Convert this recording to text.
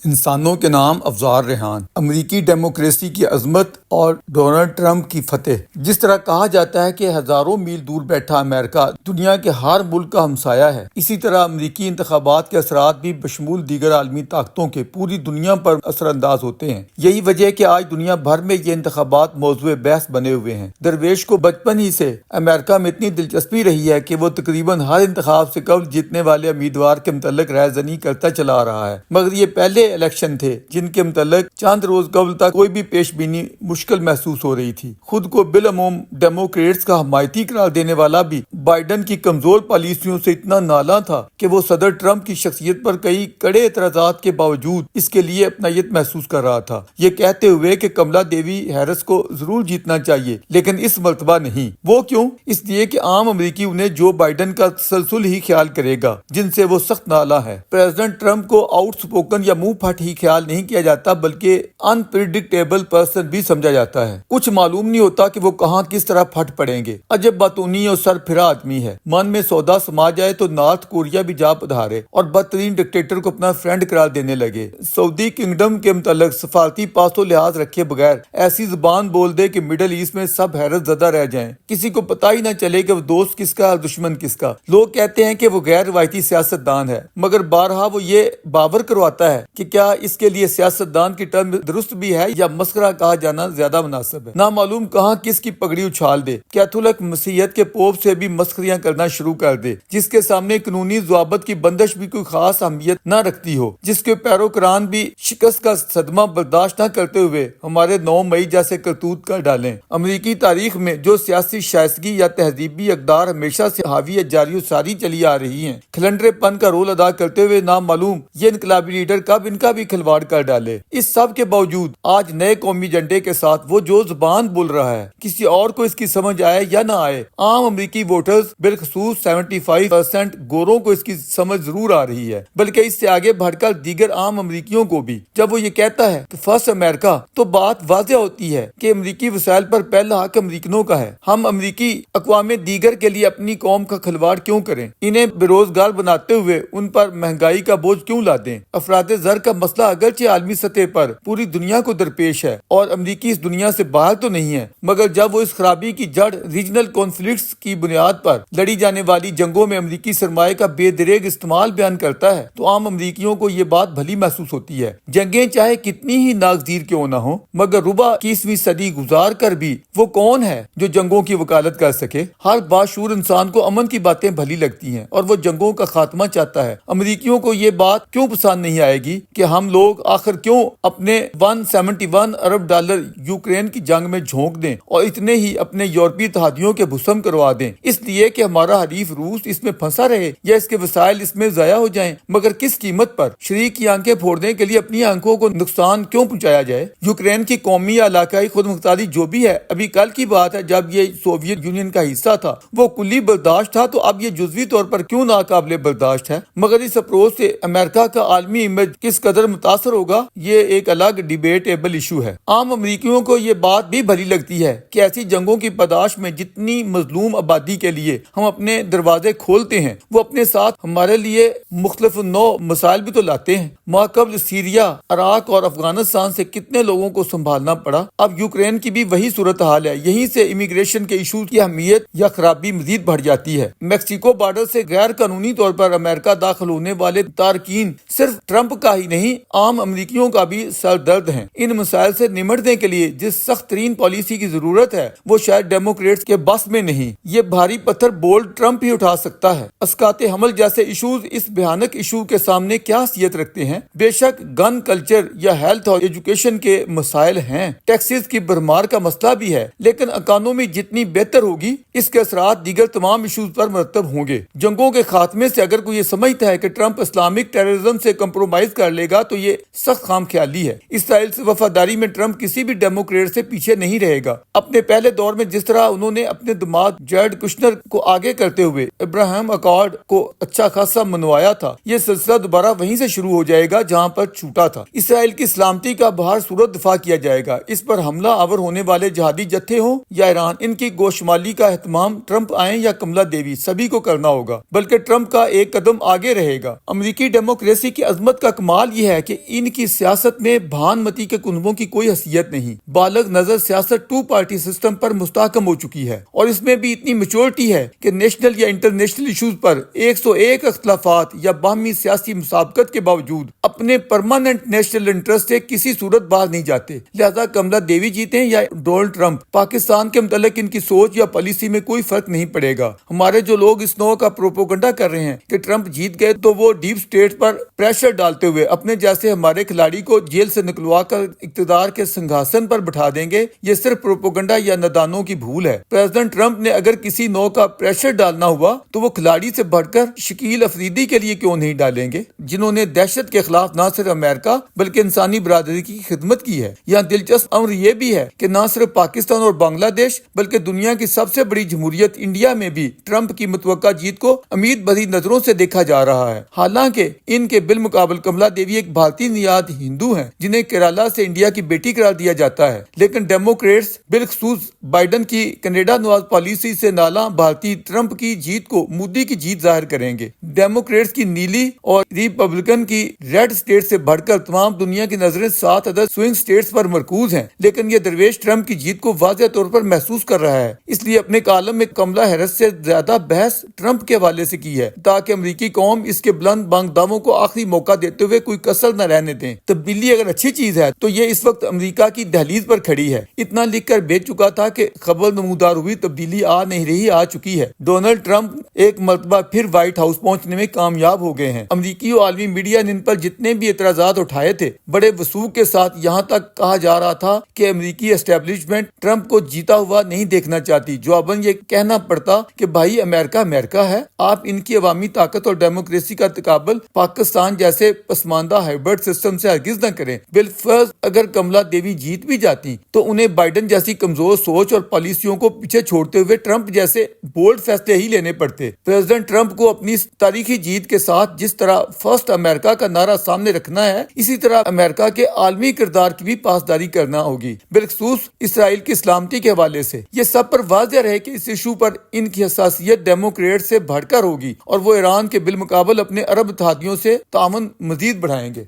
انسانوں کے نام افزار ریحان، امریکی ڈیموکریسی کی عظمت اور ڈونلڈ ٹرمپ کی فتح۔ جس طرح کہا جاتا ہے کہ ہزاروں میل دور بیٹھا امریکہ دنیا کے ہر ملک کا ہمسایہ ہے، اسی طرح امریکی انتخابات کے اثرات بھی بشمول دیگر عالمی طاقتوں کے پوری دنیا پر اثر انداز ہوتے ہیں۔ یہی وجہ ہے کہ آج دنیا بھر میں یہ انتخابات موضوع بحث بنے ہوئے ہیں۔ درویش کو بچپن ہی سے امریکہ میں اتنی دلچسپی رہی ہے کہ وہ تقریباً ہر انتخاب سے قبل جیتنے والے امیدوار کے متعلق رائے زنی کرتا چلا آ رہا ہے، مگر یہ پہلے الیکشن تھے جن کے متعلق چند روز قبل تک کوئی بھی پیش بینی مشکل محسوس ہو رہی تھی۔ خود کو بالعموم ڈیموکریٹس کا حمایتی قرار دینے والا بھی بائیڈن کی کمزور پالیسیوں سے اتنا نالاں تھا کہ وہ صدر ٹرمپ کی شخصیت پر کئی کڑے اعتراضات کے باوجود اس کے لیے اپنائیت محسوس کر رہا تھا، یہ کہتے ہوئے کہ کملا دیوی ہیرس کو ضرور جیتنا چاہیے لیکن اس مرتبہ نہیں۔ وہ کیوں؟ اس لیے کہ عام امریکی انہیں جو بائیڈن کا تسلسل ہی خیال کرے گا جن سے وہ سخت نالاں ہے۔ پریزیڈنٹ ٹرمپ کو آؤٹ سپوکن یا منہ پھٹ ہی خیال نہیں کیا جاتا بلکہ انپریڈکٹیبل پرسن بھی سمجھا جاتا ہے۔ کچھ معلوم نہیں ہوتا کہ وہ کہاں کس طرح پھٹ پڑیں گے۔ عجب باتونی اور سر پھرا آدمی ہے، من میں سودا سما جائے تو نارتھ کوریا بھی جا پدھارے اور بدترین ڈکٹیٹر کو اپنا فرینڈ قرار دینے لگے۔ سعودی کنگڈم کے متعلق سفارتی پاس و لحاظ رکھے بغیر ایسی زبان بول دے کہ مڈل ایسٹ میں سب حیرت زدہ رہ جائیں، کسی کو پتہ ہی نہ چلے کہ وہ دوست کس کا اور دشمن کس کا۔ لوگ کہتے ہیں کہ وہ غیر روایتی سیاست دان ہے، مگر بارہا وہ یہ باور کرواتا ہے کہ کیا اس کے لیے سیاست دان کی ٹرم درست بھی ہے یا مسخرہ کہا جانا زیادہ مناسب ہے۔ نہ معلوم کہاں کس کی پگڑی اچھال دے، کیتھولک مسیحیت کے پوپ سے بھی مسخریاں کرنا شروع کر دے، جس کے سامنے قانونی ضوابط کی بندش بھی کوئی خاص اہمیت نہ رکھتی ہو، جس کے پیروکاران بھی شکست کا صدمہ برداشت نہ کرتے ہوئے ہمارے 9 مئی جیسے کرتوت کر ڈالیں۔ امریکی تاریخ میں جو سیاسی شائستگی یا تہذیبی اقدار ہمیشہ سے حاوی جاری و ساری چلی آ رہی ہیں، کھلنڈرے پن کا رول ادا کرتے ہوئے نامعلوم یہ انقلابی لیڈر کب ان کا بھی کھلواڑ کر ڈالے۔ اس سب کے باوجود آج نئے قومی ایجنڈے کے ساتھ وہ جو زبان بول رہا ہے، کسی اور کو اس کی سمجھ آئے یا نہ آئے، عام امریکی ووٹرز بالخصوص 75% گوروں کو اس کی سمجھ ضرور آ رہی ہے، بلکہ اس سے آگے بڑھ کر دیگر عام امریکیوں کو بھی۔ جب وہ یہ کہتا ہے کہ فرسٹ امریکہ، تو بات واضح ہوتی ہے کہ امریکی وسائل پر پہلا حق امریکنوں کا ہے۔ ہم امریکی اقوام دیگر کے لیے اپنی قوم کا کھلواڑ کیوں کریں؟ انہیں بے روزگار بناتے ہوئے ان پر مہنگائی کا بوجھ کیوں لا دیں؟ افراد زر کا مسئلہ اگرچہ عالمی سطح پر پوری دنیا کو درپیش ہے اور امریکی اس دنیا سے باہر تو نہیں ہے، مگر جب وہ اس خرابی کی جڑ ریجنل کانفلکٹس کی بنیاد پر لڑی جانے والی جنگوں میں امریکی سرمایہ کا بے دریغ استعمال بیان کرتا ہے تو عام امریکیوں کو یہ بات بھلی محسوس ہوتی ہے۔ جنگیں چاہے کتنی ہی ناگزیر کیوں نہ ہوں، مگر ربع 21ویں صدی گزار کر بھی وہ کون ہے جو جنگوں کی وکالت کر سکے؟ ہر باشعور انسان کو امن کی باتیں بھلی لگتی ہیں اور وہ جنگوں کا خاتمہ چاہتا ہے۔ امریکیوں کو یہ بات کیوں پسند نہیں آئے گی کہ ہم لوگ آخر کیوں اپنے 171 ارب ڈالر یوکرین کی جنگ میں جھونک دیں اور اتنے ہی اپنے یورپی اتحادیوں کے بھسم کروا دیں، اس لیے کہ ہمارا حریف روس اس میں پھنسا رہے یا اس کے وسائل اس میں ضائع ہو جائیں، مگر کس قیمت پر؟ شریک کی آنکھیں پھوڑنے کے لیے اپنی آنکھوں کو نقصان کیوں پہنچایا جائے؟ یوکرین کی قومی یا علاقائی خود مختاری جو بھی ہے، ابھی کل کی بات ہے جب یہ سوویت یونین کا حصہ تھا، وہ کلی برداشت تھا، تو اب یہ جزوی طور پر کیوں ناقابل برداشت ہے؟ مگر اس اپروچ سے امریکہ کا عالمی امیج کس قدر متاثر ہوگا، یہ ایک الگ ڈیبیٹیبل ایشو ہے۔ عام امریکیوں کو یہ بات بھی بھلی لگتی ہے کہ ایسی جنگوں کی پاداش میں جتنی مظلوم آبادی کے لیے ہم اپنے دروازے کھولتے ہیں، وہ اپنے ساتھ ہمارے لیے مختلف نوع مسائل بھی تو لاتے ہیں۔ ماقبل سیریا، عراق اور افغانستان سے کتنے لوگوں کو سنبھالنا پڑا، اب یوکرین کی بھی وہی صورتحال ہے۔ یہیں سے امیگریشن کے ایشو کی اہمیت یا خرابی مزید بڑھ جاتی ہے۔ میکسیکو بارڈر سے غیر قانونی طور پر امریکہ داخل ہونے والے تارکین صرف ٹرمپ کا ہی نہیں، عام امریکیوں کا بھی سر درد ہیں۔ ان مسائل سے نمٹنے کے لیے جس سخت ترین پالیسی کی ضرورت ہے وہ شاید ڈیموکریٹس کے بس میں نہیں۔ یہ بھاری پتھر بولڈ ٹرمپ ہی اٹھا سکتا ہے۔ اسقاط حمل جیسے ایشوز اس بھیانک ایشو کے سامنے کیا حیثیت رکھتے ہیں؟ بے شک گن کلچر یا ہیلتھ اور ایجوکیشن کے مسائل ہیں، ٹیکسز کی بھرمار کا مسئلہ بھی ہے، لیکن اکانومی جتنی بہتر ہوگی اس کے اثرات دیگر تمام ایشوز پر مرتب ہوں گے۔ جنگوں کے خاتمے سے اگر کوئی یہ سمجھتا ہے کہ ٹرمپ اسلامک ٹیررزم سے کمپرومائز کر لے گا تو یہ سخت خام خیالی ہے۔ اسرائیل سے وفاداری میں ٹرمپ کسی بھی ڈیموکریٹ سے پیچھے نہیں رہے گا۔ اپنے پہلے دور میں جس طرح انہوں نے اپنے دماغ جیرڈ کشنر کو آگے کرتے ہوئے ابراہیم اکارڈ کو اچھا خاصا منوایا تھا، یہ سلسلہ دوبارہ وہیں سے شروع ہو جائے گا جہاں پر چھوٹا تھا۔ اسرائیل کی سلامتی کا بہر صورت دفاع کیا جائے گا، اس پر حملہ آور ہونے والے جہادی جتھے ہوں یا ایران، ان کی گوشمالی کا اہتمام ٹرمپ آئیں یا کملا دیوی سبھی کو کرنا ہوگا، بلکہ ٹرمپ کا ایک قدم آگے رہے گا۔ امریکی ڈیموکریسی کی عظمت کا کمال یہ ہے کہ ان کی سیاست میں بھان متی کے کنبوں کی کوئی حیثیت نہیں. بالغ نظر سیاست 2 پارٹی سسٹم پر مستحکم ہو چکی ہے اور اس میں بھی اتنی میچورٹی ہے کہ نیشنل یا انٹرنیشنل ایشوز پر 101 اختلافات یا باہمی سیاسی مسابقت کے باوجود اپنے پرماننٹ نیشنل انٹرسٹ سے کسی صورت باہر نہیں جاتے. لہذا کملا دیوی جیتے یا ڈونلڈ ٹرمپ، پاکستان کے متعلق ان کی سوچ یا پالیسی میں کوئی فرق نہیں پڑے گا. ہمارے جو لوگ اس نوع کا پروپیگنڈا کر رہے ہیں کہ ٹرمپ جیت گئے تو وہ ڈیپ اسٹیٹ پر پریشر ڈالتے ہوئے اپنے جیسے ہمارے کھلاڑی کو جیل سے نکلوا کر اقتدار کے سنگھاسن پر بٹھا دیں گے، یہ صرف پروپیگنڈا یا نادانوں کی بھول ہے. پریزیڈنٹ ٹرمپ نے اگر کسی نوع کا پریشر ڈالنا ہوا تو وہ کھلاڑی سے بڑھ کر شکیل افریدی کے لیے کیوں نہیں ڈالیں گے، جنہوں نے دہشت کے خلاف نہ صرف امریکہ بلکہ انسانی برادری کی خدمت کی ہے. یہاں دلچسپ امر یہ بھی ہے کہ نہ صرف پاکستان اور بنگلہ دیش بلکہ دنیا کی سب سے بڑی جمہوریت انڈیا میں بھی ٹرمپ کی متوقع جیت کو امید بھری نظروں سے دیکھا جا رہا ہے. حالانکہ ان کے بالمقابل کملا دیوی ایک بھارتی نیاد ہندو ہیں جنہیں کیرالا سے انڈیا کی بیٹی قرار دیا جاتا ہے، لیکن ڈیموکریٹس بالخصوص بائیڈن کی کینیڈا نواز پالیسی سے نالاں بھارتی ٹرمپ کی جیت کو مودی کی جیت ظاہر کریں گے. ڈیموکریٹس کی نیلی اور ریپبلکن کی ریڈ اسٹیٹ سے بڑھ کر تمام دنیا کی نظریں 7 عدد سوئنگ اسٹیٹس پر مرکوز ہیں، لیکن یہ درویش ٹرمپ کی جیت کو واضح طور پر محسوس کر رہا ہے. اس لیے اپنے کالم میں کملا ہیرس سے زیادہ بحث ٹرمپ کے حوالے سے کی ہے تاکہ امریکی قوم اس کے بلند بانگ دعووں کو آخری موقع دیتے ہوئے کوئی کسر نہ رہنے دیں. تبدیلی اگر اچھی چیز ہے تو یہ اس وقت امریکہ کی دہلیز پر کھڑی ہے. اتنا لکھ کر بھیج چکا تھا کہ خبر نمودار ہوئی، تبدیلی آ نہیں رہی، آ چکی ہے. ڈونلڈ ٹرمپ ایک مرتبہ پھر وائٹ ہاؤس پہنچنے میں کامیاب ہو گئے ہیں. امریکی و عالمی میڈیا نے ان پر جتنے بھی اعتراضات اٹھائے تھے بڑے وثوق کے ساتھ یہاں تک کہا جا رہا تھا کہ امریکی اسٹیبلشمنٹ ٹرمپ کو جیتا ہوا نہیں دیکھنا چاہتی. جواباً یہ کہنا پڑتا کہ بھائی امریکہ امریکہ ہے، آپ ان کی عوامی طاقت اور ڈیموکریسی کا تقابل پاکستان جیسے پسماندہ ہائبرڈ سسٹم سے ہرگز نہ کریں. بالفرض اگر کملا دیوی جیت بھی جاتی تو انہیں بائیڈن جیسی کمزور سوچ اور پالیسیوں کو پیچھے چھوڑتے ہوئے ٹرمپ جیسے بولڈ فیصلے ہی لینے پڑتے. پریزیڈنٹ ٹرمپ کو اپنی تاریخی جیت کے ساتھ جس طرح فرسٹ امریکہ کا نعرہ سامنے رکھنا ہے، اسی طرح امریکہ کے عالمی کردار کی بھی پاسداری کرنا ہوگی، بالخصوص اسرائیل کی سلامتی کے حوالے سے. یہ سب پر واضح رہے کہ اس ایشو پر ان کی حساسیت ڈیموکریٹ سے بڑھ کر ہوگی اور وہ ایران کے بالمقابل اپنے عرب اتحادیوں سے تعاون مزید بڑھائیں گے.